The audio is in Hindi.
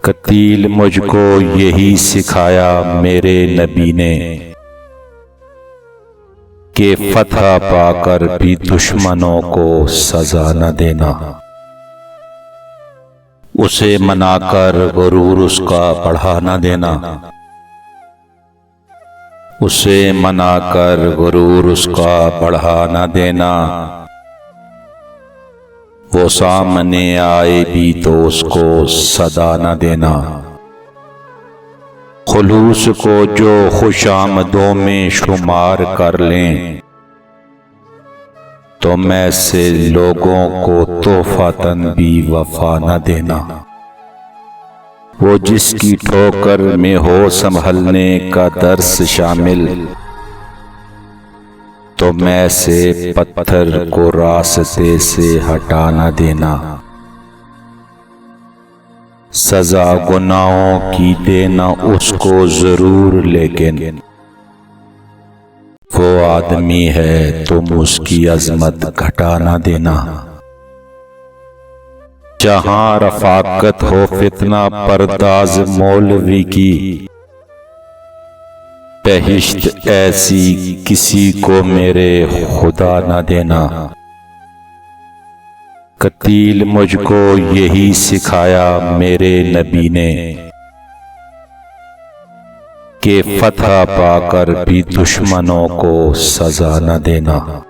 कतील मुझको यही सिखाया मेरे नबी ने कि फतह पाकर भी दुश्मनों को सजा न देना। उसे मनाकर गुरूर उसका बढ़ा न देना। उसे मनाकर गुरूर उसका बढ़ा न देना। वो सामने आए भी तो उसको सदा न देना। खुलूस को जो खुशामदों में शुमार कर लें तो मैं से लोगों को तोहफातन भी वफा न देना। वो जिसकी ठोकर में हो संभलने का दर्स शामिल तो मैं से पत्थर को रास्ते से हटा न देना। सजा गुनाहों की देना उसको जरूर, लेकिन वो आदमी है तुम उसकी अजमत घटा न देना। जहां रफाकत हो फितना परदाज मौलवी की, बहिश्त ऐसी किसी को मेरे खुदा न देना। कतील मुझको यही सिखाया मेरे नबी ने कि फतह पाकर भी दुश्मनों को सजा न देना।